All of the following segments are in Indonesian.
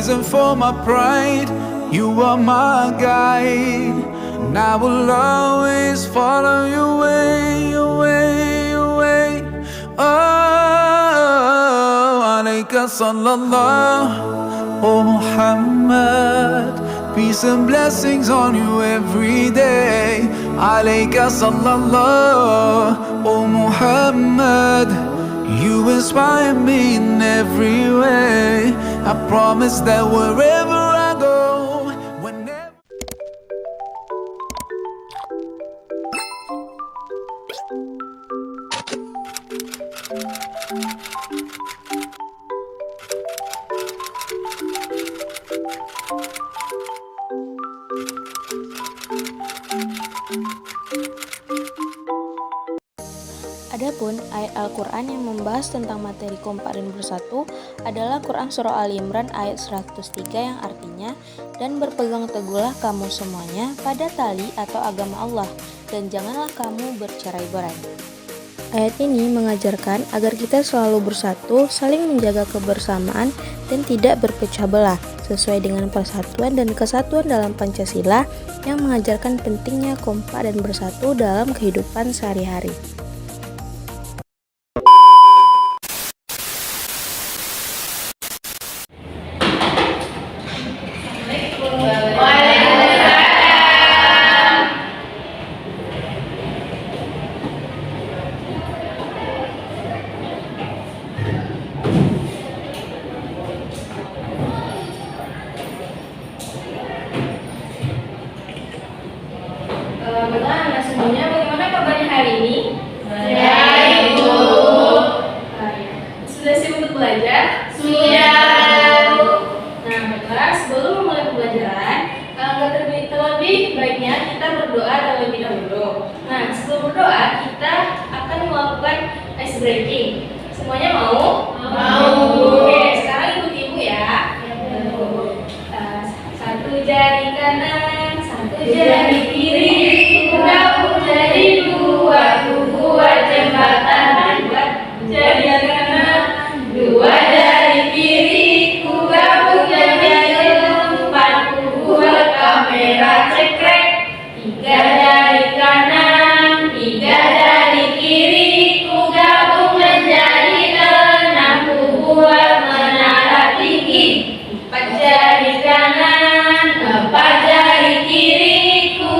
reason for my pride. You are my guide, and I will always follow your way, your way, your way. Oh, alayka sallallahu, oh Muhammad. Peace and blessings on you every day. Alayka sallallahu, oh Muhammad. You inspire me in every way. I promise that wherever I go, whenever Adapun ayat Al-Quran yang membahas tentang materi kompak dan bersatu adalah Quran Surah Ali Imran ayat 103 yang artinya, dan berpegang teguhlah kamu semuanya pada tali atau agama Allah, dan janganlah kamu bercerai-berai. Ayat ini mengajarkan agar kita selalu bersatu, saling menjaga kebersamaan, dan tidak berpecah belah, sesuai dengan persatuan dan kesatuan dalam Pancasila yang mengajarkan pentingnya kompak dan bersatu dalam kehidupan sehari-hari. Baiklah anak semuanya, bagaimana kabarnya hari ini? Baik, Bu. Sudah siap untuk belajar? Sudah. Nah, baiklah, sebelum memulai pembelajaran, terlebih baiknya kita berdoa terlebih dahulu. Nah, sebelum berdoa, kita akan melakukan ice breaking. Semuanya mau? Mau. Oke, sekarang ikuti Ibu ya. Satu jari kanan, satu jari kiri. Gabung jadi dua, buat jembatan. Jari kanan, dua jari kiri. Gabung jadi empat, buat kamera cekrek. Tiga jari kanan, tiga jari kiri. Gabung menjadi enam, buat menara tinggi. Empat jari kanan, empat jari kiri.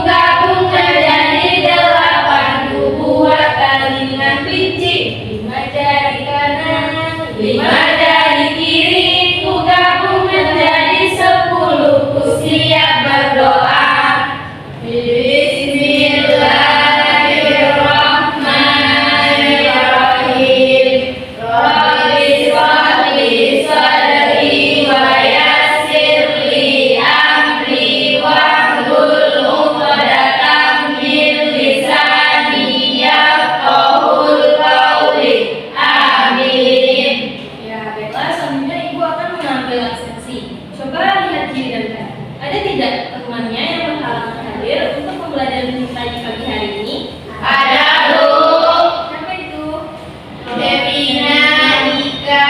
Gabung menjadi delapan, buat talingan kelinci. Lima jari kanan, lima jari kiri. Gabung menjadi 10, siap berdoa. Bismillahirrahmanirrahim. Rabbi sholli sadri wa yassir li amri wahlul 'uqdatam min lisani yafqahul qawli. Amin. Ya, baiklah, selanjutnya Ibu akan menampilkan seksi. Coba lihat kiri dan kanan. Ada tidak temannya yang berhalangan hadir untuk pembelajaran pagi hari ini? Ada, Bu. Siapa itu? Devina, Nika.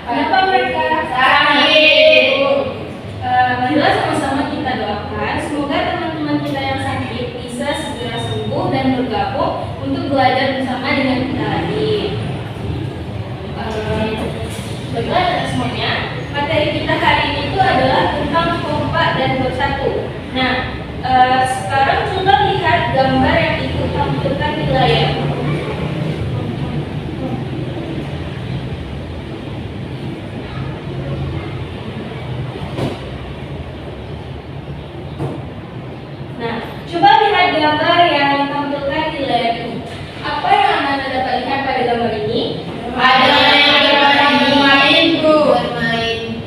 Kenapa mereka Sakit. Marilah sama-sama kita doakan semoga teman-teman kita yang sakit bisa segera sembuh dan bergabung untuk belajar bersama dengan kita lagi. Baiklah semuanya, materi kita hari ini itu adalah tentang kompak dan bersatu. Nah, sekarang coba lihat gambar yang Ibu tampilkan di layar. Nah, coba lihat gambar yang ditampilkan di layar ini. Apa yang Anda dapat lihat pada gambar ini? Ada yang bermain, Bu. Bermain.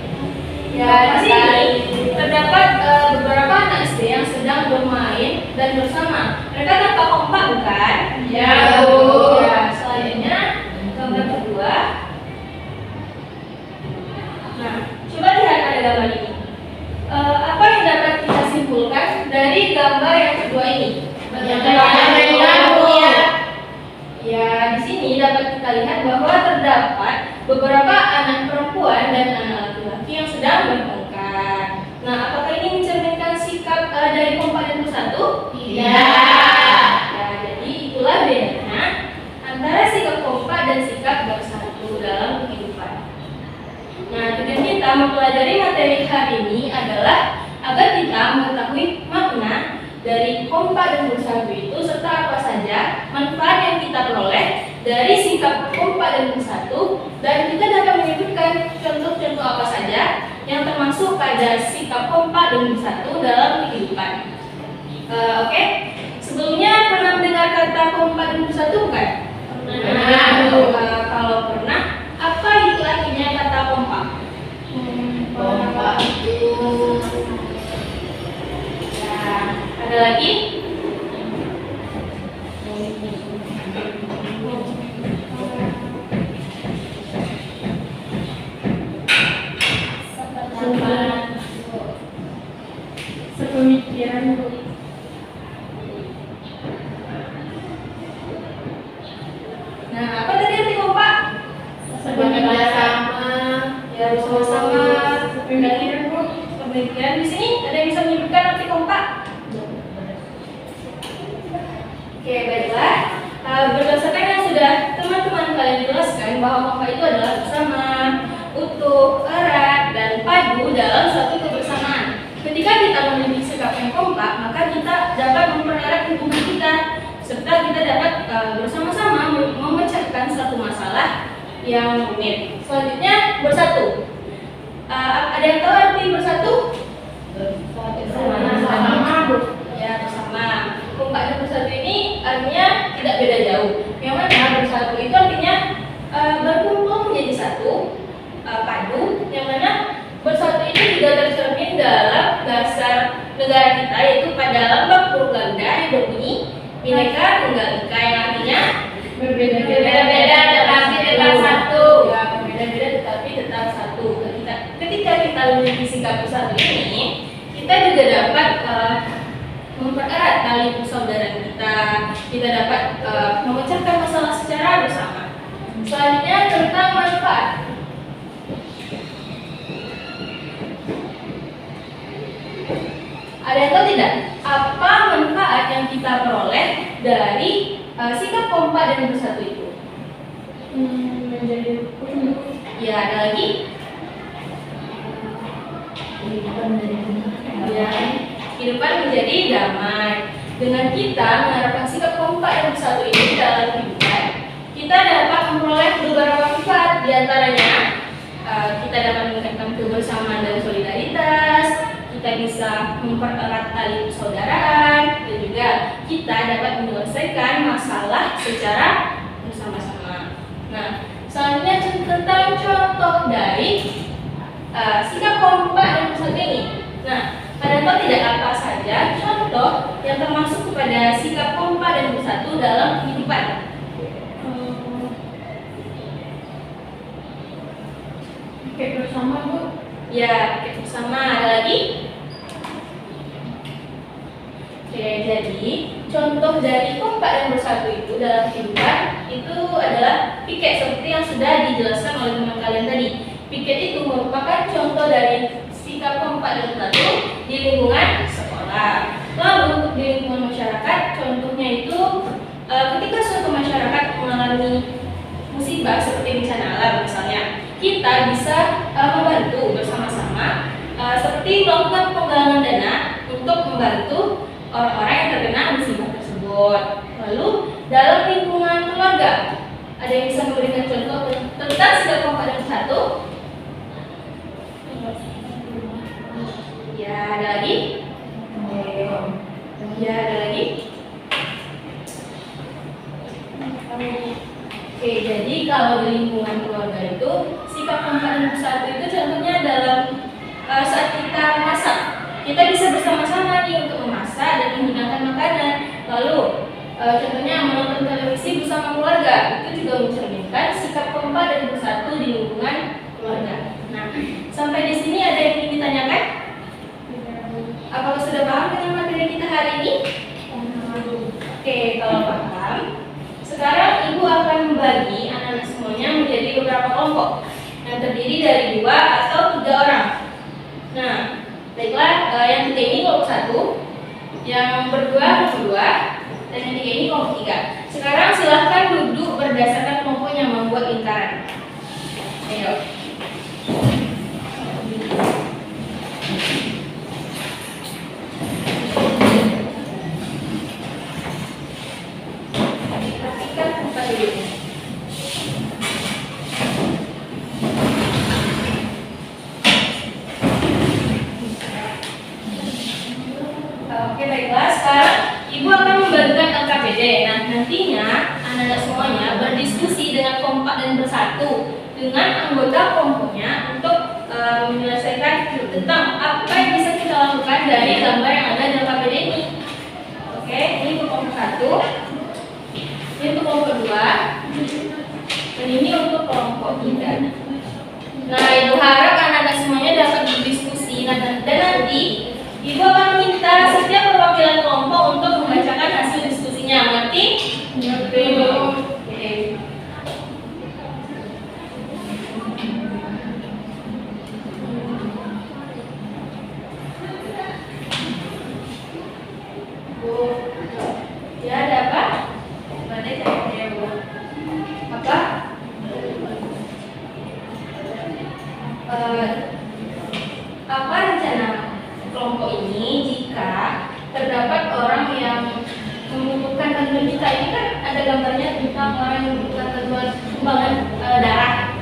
Ya, di sini terdapat beberapa anak SD yang sedang bermain dan bersama. Mereka tampak kompak, bukan? Ya, Bu. Ya, selanjutnya gambar kedua. Nah, coba lihat pada gambar ini. Apa yang dapat kita simpulkan dari gambar yang kedua ini? Ya, di sini dapat kita lihat bahwa terdapat beberapa anak perempuan dan anak laki-laki yang sedang bertengkar. Iya. Nah, jadi itulah bedanya antara sikap kompak dan sikap bersatu dalam kehidupan. Nah, tujuan kita mempelajari materi hari ini adalah agar kita mengetahui makna dari kompak dan bersatu itu serta apa saja manfaat yang kita peroleh dari sikap kompak dan bersatu, dan kita dapat menyebutkan contoh-contoh apa saja yang termasuk pada sikap kompak dan bersatu dalam kehidupan. Oke. Sebelumnya pernah mendengar kata kompak dan bersatu bukan? Kalau pernah, apa itu artinya kata kompak? Kompak itu Nah, ada lagi? sepemikiran, Bu. Nah, apa tadi arti kompak? Bersama. Ya, bersama-sama. Sepemikiran, Bu. Pemikiran di sini ada yang bisa menyebutkan arti kompak? Oke, baiklah. Berdasarkan yang sudah teman-teman kalian jelaskan bahwa kompak itu adalah bersama, utuh, erat, dan padu dalam suatu kebersamaan. Ketika kita memiliki sikap yang kompak, maka kita dapat mempererat hubungan kita, serta kita dapat bersama-sama memecahkan satu masalah yang rumit. Selanjutnya, bersatu. Ada yang tahu arti bersatu? Bersama, Bu. Ya, bersama. Kompak dan bersatu ini artinya tidak beda jauh. Yang mana bersatu itu artinya berkumpul menjadi satu, padu. Yang mana bersatu ini juga tercermin dalam dasar negara kita, yaitu pada lambang huruf ganda yang berbunyi Bhinneka Tunggal Ika, yang artinya Berbeda-beda tetapi tetap satu. Ya, berbeda-beda tetapi tetap satu. Ketika kita memiliki sikap bersatu ini, kita juga dapat mempererat tali persaudaraan kita. Kita dapat memecahkan masalah secara bersama. Selanjutnya tentang manfaat. Ada yang tahu tidak? Apa manfaat yang kita peroleh dari sikap kompak dan bersatu itu? Menjadi rukun. Ya, ada lagi? Ya, kehidupan menjadi damai. Dengan kita menerapkan sikap kompak dan bersatu ini dalam kehidupan, kita dapat memperoleh beberapa manfaat. Di antaranya, kita dapat meningkatkan kebersamaan dan solidaritas, kita bisa mempererat tali persaudaraan, dan juga kita dapat menyelesaikan masalah secara bersama-sama. Nah, selanjutnya tentang contoh dari sikap kompak dan bersatu ini. Nah, pada tahu tidak apa saja contoh yang termasuk kepada sikap kompak dan bersatu dalam kehidupan? Kayak bersama, Bu. Ya, kita bersama. Ada lagi? Oke, jadi contoh dari kompak dan bersatu itu dalam kehidupan itu adalah piket, seperti yang sudah dijelaskan oleh teman kalian tadi. Piket itu merupakan contoh dari sikap kompak dan bersatu di lingkungan sekolah. Lalu untuk di lingkungan masyarakat, contohnya itu ketika suatu masyarakat mengalami musibah seperti bencana alam misalnya, kita bisa membantu bersama-sama seperti melakukan penggalangan dana untuk membantu orang-orang yang terkena musibah tersebut. Lalu dalam lingkungan keluarga, ada yang bisa memberikan contoh tentang sikap kompak dan bersatu? Ya, ada lagi? Ya, ada lagi? Oke, jadi kalau di lingkungan keluarga itu sikap kompak dan bersatu itu contohnya dalam saat kita masak, kita bisa bersama-sama nih untuk memasak dan menghidangkan makanan. Lalu contohnya menonton televisi bersama keluarga, itu juga mencerminkan sikap kompak dan bersatu di lingkungan keluarga. Nah, sampai di sini ada yang ingin ditanyakan? Apakah sudah paham dengan materi kita hari ini? Oke, kalau paham, sekarang Ibu akan membagi anak-anak semuanya menjadi beberapa kelompok yang terdiri dari 2 atau 3 orang. Nah, baiklah, yang 3 ini kelompok 1, Yang berdua, dan yang tiga ini kelompok tiga. Sekarang silahkan duduk berdasarkan kelompok yang membuat lingkaran. Ayo. Perhatikan tempat duduknya. Oke, baiklah. Sekarang Ibu akan membagikan LKPD. Nah, nantinya anak-anak semuanya berdiskusi dengan kompak dan bersatu dengan anggota kelompoknya untuk menyelesaikan tentang apa yang bisa kita lakukan dari gambar yang ada dalam LKPD ini. Oke, ini untuk kelompok satu, ini untuk kelompok dua, dan ini untuk kelompok tiga. Nah, Ibu harap anak-anak semuanya dapat berdiskusi. Nah, dan nanti Ibu akan minta setiap perwakilan kelompok untuk membacakan hasil diskusinya. Mengerti? Oke. Bu, ya ada apa? Mana cahaya Bu? Apa? Apa rencana kelompok ini jika terdapat orang yang membutuhkan bantuan kita? Ini kan ada gambarnya tentang orang yang membutuhkan bantuan sumbangan darah.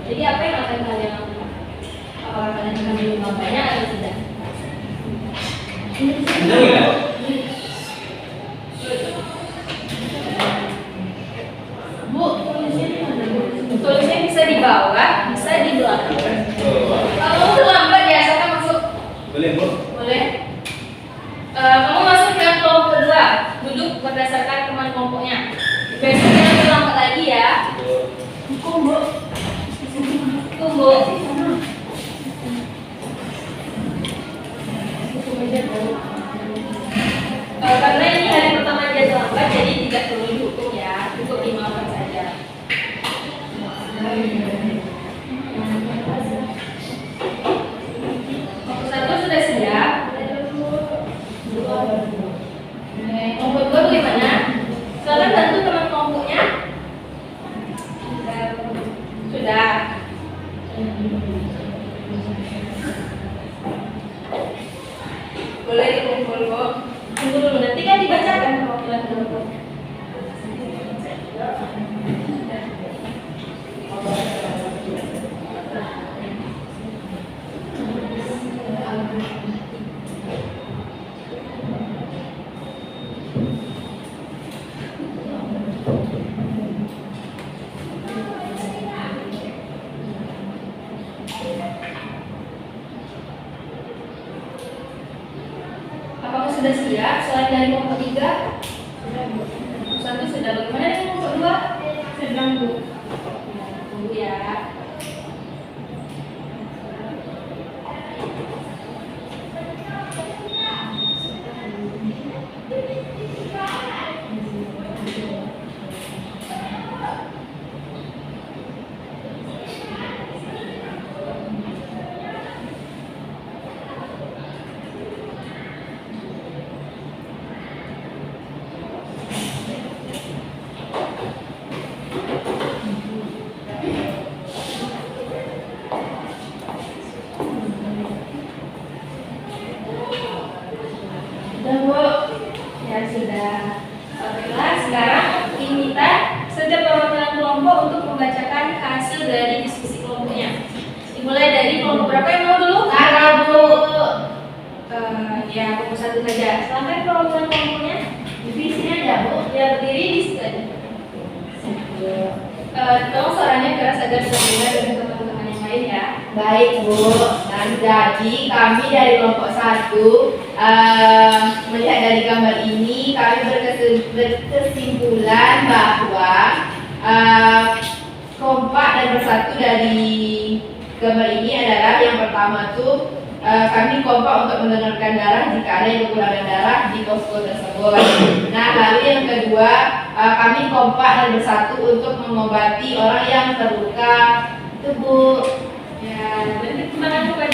Jadi apa yang akan kalian lakukan? Apakah kalian akan menyumbang banyak atau tidak? Bu, tulisnya bisa di bawah, bisa di belakang. Kalau terlambat ya, asalkan masuk. Boleh, Bu? Boleh. Kamu masuk ke kelompok kedua, duduk berdasarkan teman kelompoknya. Besok jangan terlambat lagi ya. Tunggu. Tunggu. Karena ini hari pertama dia terlambat, jadi tidak perlu dihukum ya, cukup dimaafkan saja. Kelompok satu sudah siap. Kelompok dua bagaimana? Silakan bantu teman kelompoknya. Sudah. Boleh dikumpul, Bu. Tunggu dulu, nanti kan dibacakan perwakilan kelompok. Apakah sudah siap selain dari kelompok tiga? Satu sudah. Bagaimana dengan kelompok dua? Sedang, Bu. Tunggu ya. Sudah, Bu. Ya sudah. Baiklah, sekarang diminta setiap perwakilan kelompok untuk membacakan hasil dari diskusi kelompoknya. Dimulai dari kelompok berapa yang mau dulu? Kakak, Bu. Ya, kelompok satu saja. Silakan perwakilan kelompoknya. Di sini aja, Bu. Ya, berdiri di situ aja. Tolong suaranya keras agar bisa dengar dari teman-teman yang lain ya. Baik, Bu. Dan jadi kami dari kelompok satu melihat dari gambar ini kami berkesimpulan bahwa kompak dan bersatu dari gambar ini adalah yang pertama tuh kami kompak untuk mendonorkan darah jika ada yang kekurangan darah di posko tersebut. Nah, lalu yang kedua kami kompak dan bersatu untuk mengobati orang yang terluka. Itu, Bu. Ya, dan terima kasih kepada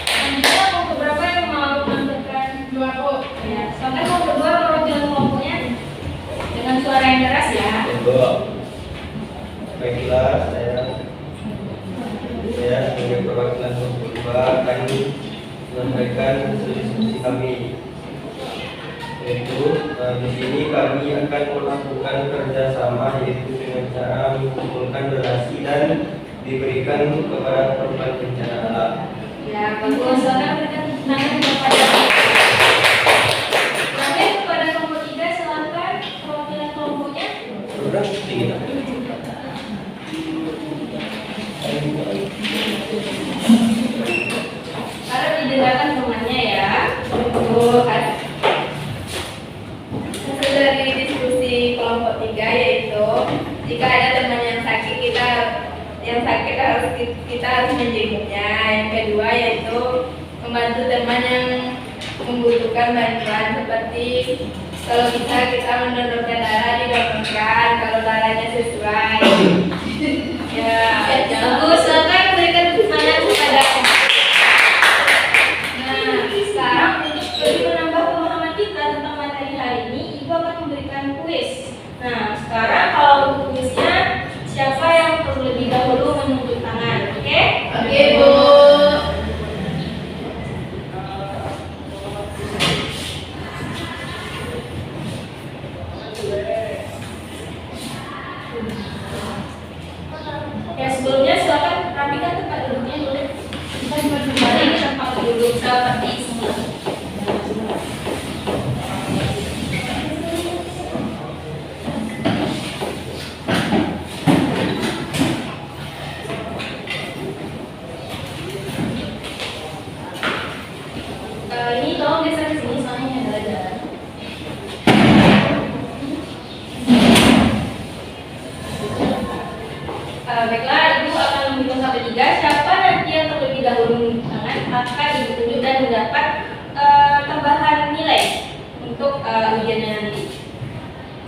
selanjutnya kelompok berapa yang mau menentukan Baiklah, saya sebagai perwakilan kelompok 2 akan menyampaikan hasil diskusi kami. Yaitu di sini kami akan melakukan kerjasama yaitu dengan cara mengumpulkan donasi dan diberikan kepada korban bencana alam. Ya, bagus. Silakan berikan tangan kepada kelompok 3. Silakan perwakilan kelompoknya. Sudah tinggi. Harap didengarkan temannya ya. Untuk hasil dari diskusi kelompok 3 yaitu jika ada teman yang sakit kita harus menjenguknya. Yang kedua yaitu membantu teman yang membutuhkan bantuan, seperti kalau bisa kita mendonorkan darah, didonorkan kalau darahnya sesuai. Ya, bagus. Silakan berikan tangan kepada. Nah, sekarang untuk lebih menambah pemahaman kita tentang materi hari ini, Ibu akan memberikan kuis. Nah, sekarang kalau untuk kuisnya, siapa yang terlebih dahulu menunjuk tangan, oke? Oke, Bu. Ya, sebelumnya silakan rapikan tempat duduknya dulu. Kita kembali ke tempat duduk seperti semula. Ini tolong geser ke sini, soalnya ini adalah jalan. Baiklah, Ibu akan menghitung sampai 3. Siapa nanti yang terlebih dahulu menunjuk tangan akan Ibu tunjuk dan mendapat tambahan nilai untuk ujiannya nanti.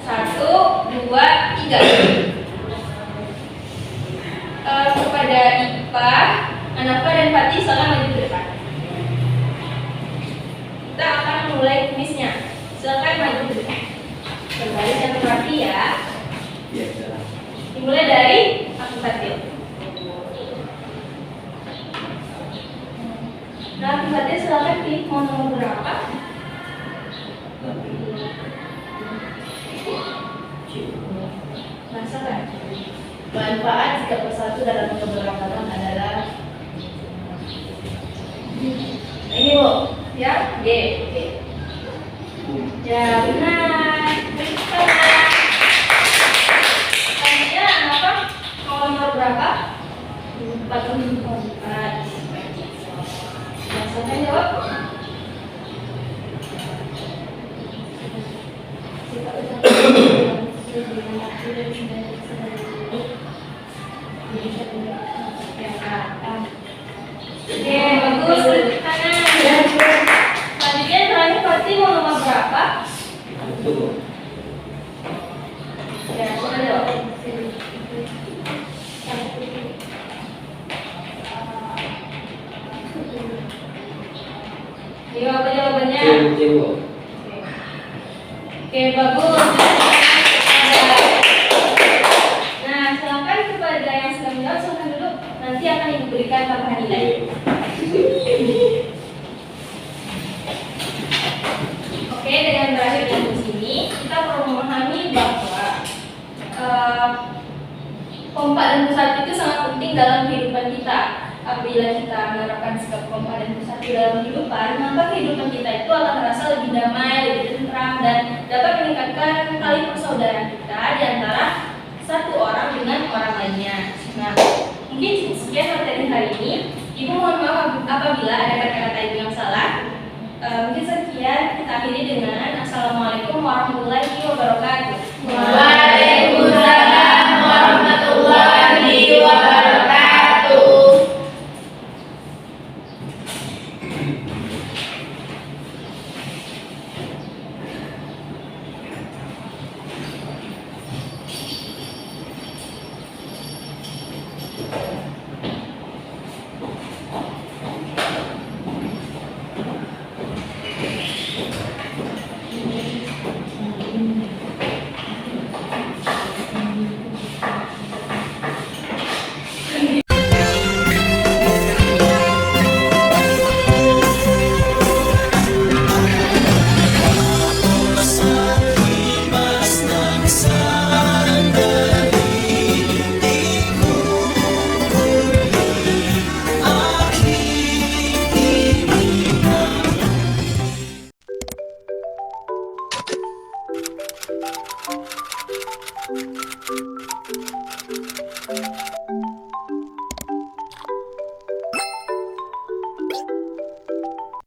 1, 2, 3. Kepada Ipa, Anafa dan Fatih, silakan maju ke depan. Kita akan mulai kuisnya. Silakan maju ke depan. Kembali dan rapi ya. Dimulai dari Aku Fatil. Nah, Aku Fatil silakan pilih mau nomor berapa? Masalah. Manfaat jika bersatu dalam keberagaman adalah Ini Bu, ya? G. Ya, benar. Selanjutnya apa? Kalau nomor berapa? 44. Silakan jawab. Oke, bagus. Tangan. Selanjutnya terakhir pasti mau nomor berapa? Ya, silakan jawab. Ini apa jawabannya? Oke, bagus. Nah, silakan kepada yang sedang menjawab, silakan duduk. Nanti akan Ibu berikan tambahan nilai. Oke, dengan berakhir di sini, kita perlu memahami bahwa kompak dan bersatu itu sangat penting dalam kehidupan kita. Apabila kita menerapkan sikap kompak dan bersatu dalam kehidupan, maka kehidupan kita itu akan terasa lebih damai, lebih tentram, dan dapat meningkatkan tali persaudaraan kita di antara satu orang dengan orang lainnya. Nah, mungkin sekian materi hari ini. Ibu mohon maaf apabila ada kata-kata Ibu yang salah. Mungkin sekian, kita akhiri dengan Assalamualaikum warahmatullahi wabarakatuh.